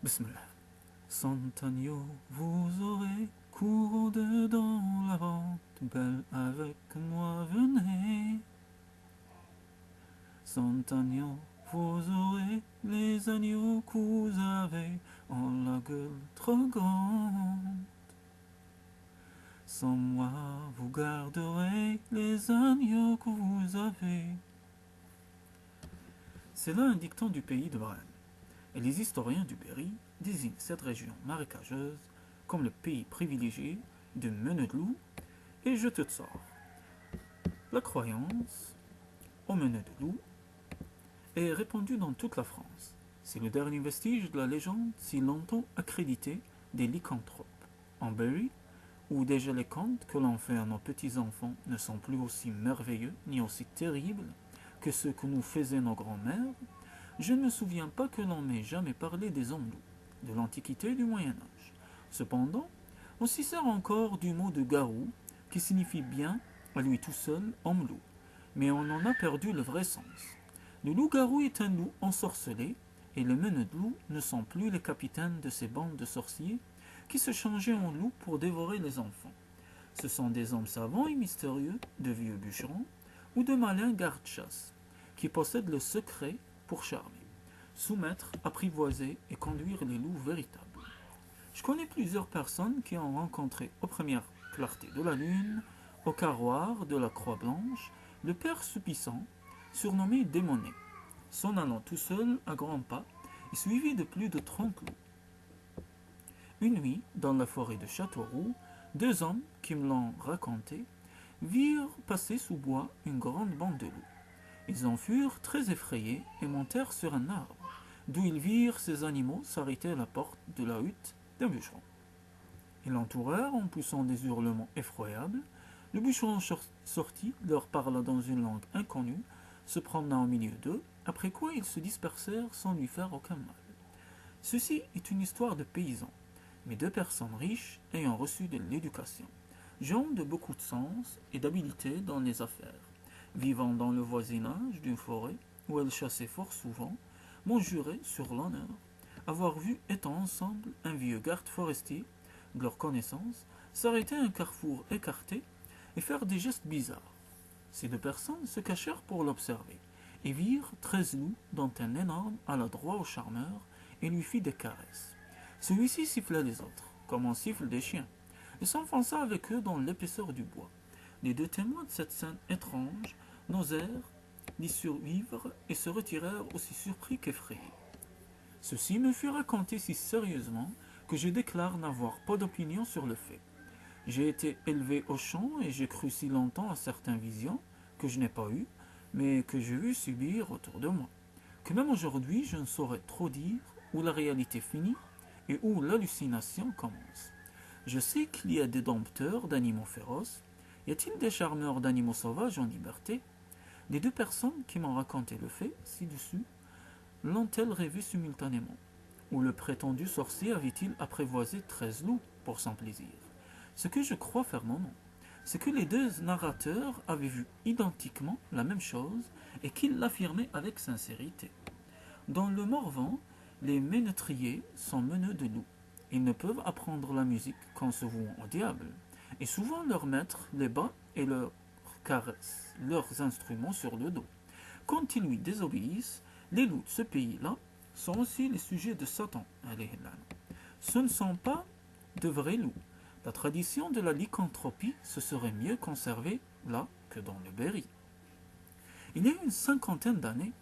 Bismillah. Centennial, vous aurez cours dedans la vente, belle avec moi, venez. Centennial, vous aurez les agneaux que vous avez en la gueule trop grande. Sans moi, vous garderez les agneaux que vous avez. C'est là un dicton du pays de Brême, et les historiens du Berry désignent cette région marécageuse comme le pays privilégié de menées de loup, et je te sors. La croyance aux menées de loup est répandue dans toute la France. C'est le dernier vestige de la légende si longtemps accréditée des lycanthropes. En Berry, où déjà les contes que l'on fait à nos petits-enfants ne sont plus aussi merveilleux ni aussi terribles que ceux que nous faisaient nos grands-mères, je ne me souviens pas que l'on m'ait jamais parlé des hommes loups, de l'Antiquité et du Moyen-Âge. Cependant, on s'y sert encore du mot de garou, qui signifie bien, à lui tout seul, homme loup, mais on en a perdu le vrai sens. Le loup-garou est un loup ensorcelé, et les meneux de loups ne sont plus les capitaines de ces bandes de sorciers qui se changeaient en loups pour dévorer les enfants. Ce sont des hommes savants et mystérieux, de vieux bûcherons, ou de malins gardes-chasse, qui possèdent le secret pour charmer, soumettre, apprivoiser et conduire les loups véritables. Je connais plusieurs personnes qui ont rencontré aux premières clartés de la lune, au carroir de la Croix-Blanche, le père Supissant, surnommé Démoné, s'en allant tout seul à grands pas et suivi de plus de 30 loups. Une nuit, dans la forêt de Châteauroux, deux hommes qui me l'ont raconté virent passer sous bois une grande bande de loups. Ils en furent très effrayés et montèrent sur un arbre, d'où ils virent ces animaux s'arrêter à la porte de la hutte d'un bûcheron. Ils l'entourèrent en poussant des hurlements effroyables. Le bûcheron sortit, leur parla dans une langue inconnue, se promena au milieu d'eux, après quoi ils se dispersèrent sans lui faire aucun mal. Ceci est une histoire de paysans, mais de personnes riches ayant reçu de l'éducation, gens de beaucoup de sens et d'habileté dans les affaires, vivant dans le voisinage d'une forêt où elles chassaient fort souvent, m'ont juré sur l'honneur avoir vu étant ensemble un vieux garde forestier de leur connaissance s'arrêter à un carrefour écarté et faire des gestes bizarres. Ces deux personnes se cachèrent pour l'observer et virent 13 loups dont un énorme alla droit au charmeur et lui fit des caresses. Celui-ci siffla les autres, comme on siffle des chiens, et s'enfonça avec eux dans l'épaisseur du bois. Les deux témoins de cette scène étrange n'osèrent d'y survivre et se retirèrent aussi surpris qu'effrayés. Ceci me fut raconté si sérieusement que je déclare n'avoir pas d'opinion sur le fait. J'ai été élevé au champ et j'ai cru si longtemps à certaines visions que je n'ai pas eues, mais que j'ai vu subir autour de moi, que même aujourd'hui je ne saurais trop dire où la réalité finit et où l'hallucination commence. Je sais qu'il y a des dompteurs d'animaux féroces. Y a-t-il des charmeurs d'animaux sauvages en liberté? Les deux personnes qui m'ont raconté le fait ci-dessus l'ont-elles rêvé simultanément? Ou le prétendu sorcier avait-il apprivoisé 13 loups pour son plaisir? Ce que je crois fermement, c'est que les deux narrateurs avaient vu identiquement la même chose et qu'ils l'affirmaient avec sincérité. Dans le Morvan, les ménétriers sont meneux de loups. Ils ne peuvent apprendre la musique qu'en se vouant au diable, et souvent leur maître les bat et leur caresse leurs instruments sur le dos. Quand ils lui désobéissent, les loups de ce pays-là sont aussi les sujets de Satan. Ce ne sont pas de vrais loups. La tradition de la lycanthropie se serait mieux conservée là que dans le Berry. Il y a une cinquantaine d'années,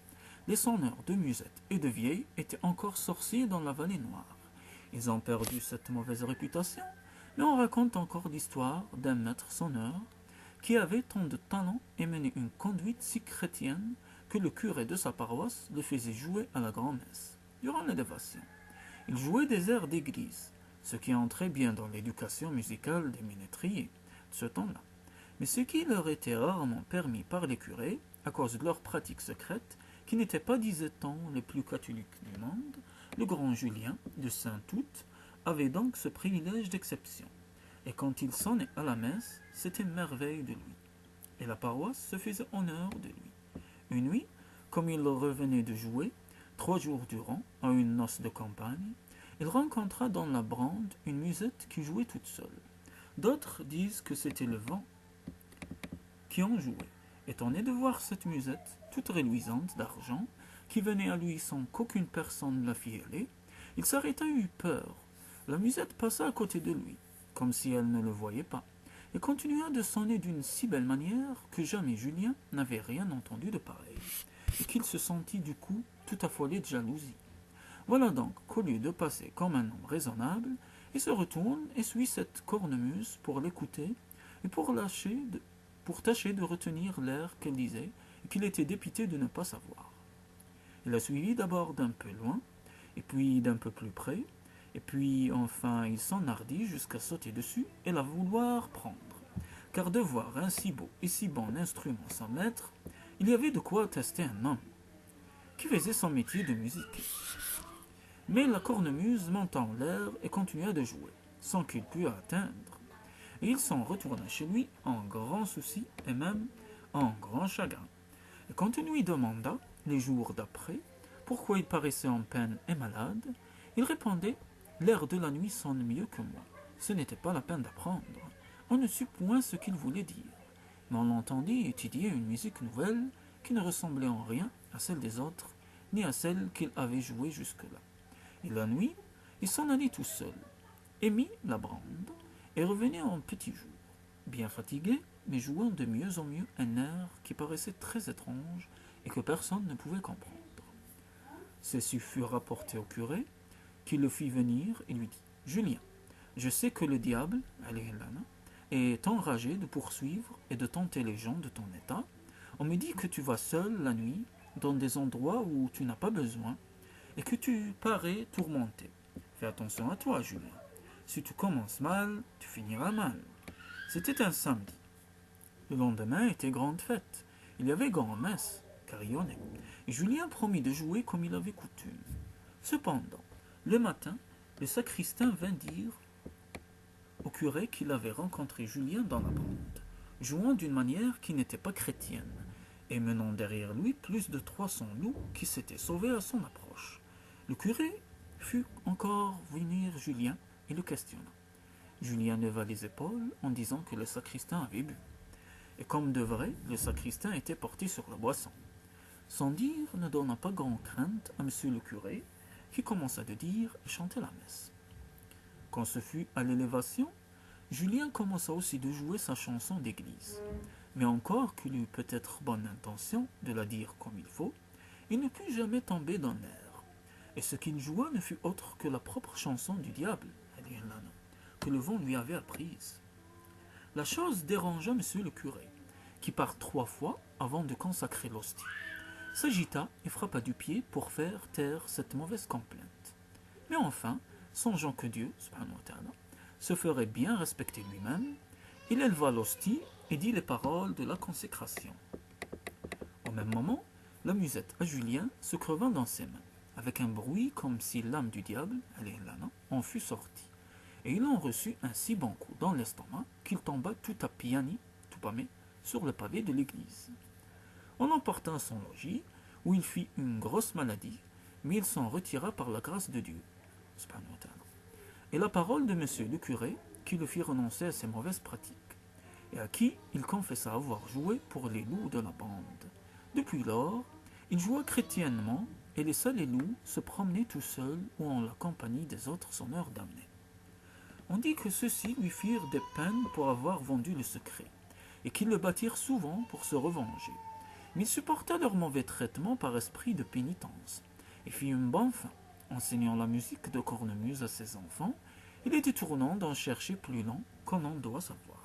les sonneurs de musettes et de vieilles étaient encore sorciers dans la vallée noire. Ils ont perdu cette mauvaise réputation, mais on raconte encore l'histoire d'un maître sonneur qui avait tant de talent et menait une conduite si chrétienne que le curé de sa paroisse le faisait jouer à la grand-messe durant l'élévation. Il jouait des airs d'église, ce qui entrait bien dans l'éducation musicale des ménétriers de ce temps-là, mais ce qui leur était rarement permis par les curés à cause de leurs pratiques secrètes qui n'étaient pas, disait-on, les plus catholiques du monde. Le grand Julien de Saint-Tout avait donc ce privilège d'exception, et quand il sonnait à la messe, c'était merveille de lui, et la paroisse se faisait honneur de lui. Une nuit, comme il revenait de jouer, 3 jours durant, à une noce de campagne, il rencontra dans la brande une musette qui jouait toute seule. D'autres disent que c'était le vent qui en jouait. Étonné de voir cette musette, toute reluisante d'argent, qui venait à lui sans qu'aucune personne la fît aller, il s'arrêta et eut peur. La musette passa à côté de lui, comme si elle ne le voyait pas, et continua de sonner d'une si belle manière que jamais Julien n'avait rien entendu de pareil, et qu'il se sentit du coup tout affolé de jalousie. Voilà donc qu'au lieu de passer comme un homme raisonnable, il se retourne et suit cette cornemuse pour l'écouter et pour tâcher de retenir l'air qu'elle disait et qu'il était dépité de ne pas savoir. Il la suivit d'abord d'un peu loin, et puis d'un peu plus près, et puis enfin il s'enhardit jusqu'à sauter dessus et la vouloir prendre, car de voir un si beau et si bon instrument sans maître, il y avait de quoi attester un homme qui faisait son métier de musique. Mais la cornemuse monta en l'air et continua de jouer, sans qu'il pût atteindre. Et il s'en retourna chez lui en grand souci et même en grand chagrin. Et quand on lui demanda, les jours d'après, pourquoi il paraissait en peine et malade, il répondait « L'air de la nuit sonne mieux que moi. Ce n'était pas la peine d'apprendre. On ne sut point ce qu'il voulait dire, mais on l'entendit étudier une musique nouvelle qui ne ressemblait en rien à celle des autres, ni à celle qu'il avait jouée jusque-là. Et la nuit, il s'en allait tout seul, et mit la brande, et revenait en petit jour, bien fatigué, mais jouant de mieux en mieux un air qui paraissait très étrange et que personne ne pouvait comprendre. Ceci fut rapporté au curé, qui le fit venir et lui dit « Julien, je sais que le diable, est enragé de poursuivre et de tenter les gens de ton état. On me dit que tu vas seul la nuit, dans des endroits où tu n'as pas besoin, et que tu parais tourmenté. Fais attention à toi, Julien. Si tu commences mal, tu finiras mal. » C'était un samedi. Le lendemain était grande fête. Il y avait grand-messe, carillonnée, et Julien promit de jouer comme il avait coutume. Cependant, le matin, le sacristain vint dire au curé qu'il avait rencontré Julien dans la brande, jouant d'une manière qui n'était pas chrétienne, et menant derrière lui plus de 300 loups qui s'étaient sauvés à son approche. Le curé fut encore venir Julien et le questionna. Julien leva les épaules en disant que le sacristain avait bu. Et comme de vrai, le sacristain était porté sur la boisson. Sans dire ne donna pas grande crainte à monsieur le curé, qui commença de dire et chanter la messe. Quand ce fut à l'élévation, Julien commença aussi de jouer sa chanson d'église. Mais encore qu'il eût peut-être bonne intention de la dire comme il faut, il ne put jamais tomber dans l'air. Et ce qu'il joua ne fut autre que la propre chanson du diable, que le vent lui avait apprise. La chose dérangea monsieur le curé, qui par 3 fois, avant de consacrer l'hostie, s'agita et frappa du pied pour faire taire cette mauvaise complainte. Mais enfin, songeant que Dieu, subhanahu wa ta'ala, se ferait bien respecter lui-même, il éleva l'hostie et dit les paroles de la consécration. Au même moment, la musette à Julien se creva dans ses mains, avec un bruit comme si l'âme du diable, en fût sortie, et il en reçut un si bon coup dans l'estomac qu'il tomba tout à piani, tout pâmé, sur le pavé de l'église. On l'emporta à son logis, où il fit une grosse maladie, mais il s'en retira par la grâce de Dieu. Et la parole de monsieur le curé, qui le fit renoncer à ses mauvaises pratiques, et à qui il confessa avoir joué pour les loups de la bande. Depuis lors, il joua chrétiennement et laissa les loups se promener tout seuls ou en la compagnie des autres sonneurs damnés. On dit que ceux-ci lui firent des peines pour avoir vendu le secret, et qu'ils le battirent souvent pour se revenger. Mais il supporta leur mauvais traitement par esprit de pénitence, et fit une bonne fin, enseignant la musique de cornemuse à ses enfants, et les détournant d'en chercher plus lent qu'on en doit savoir.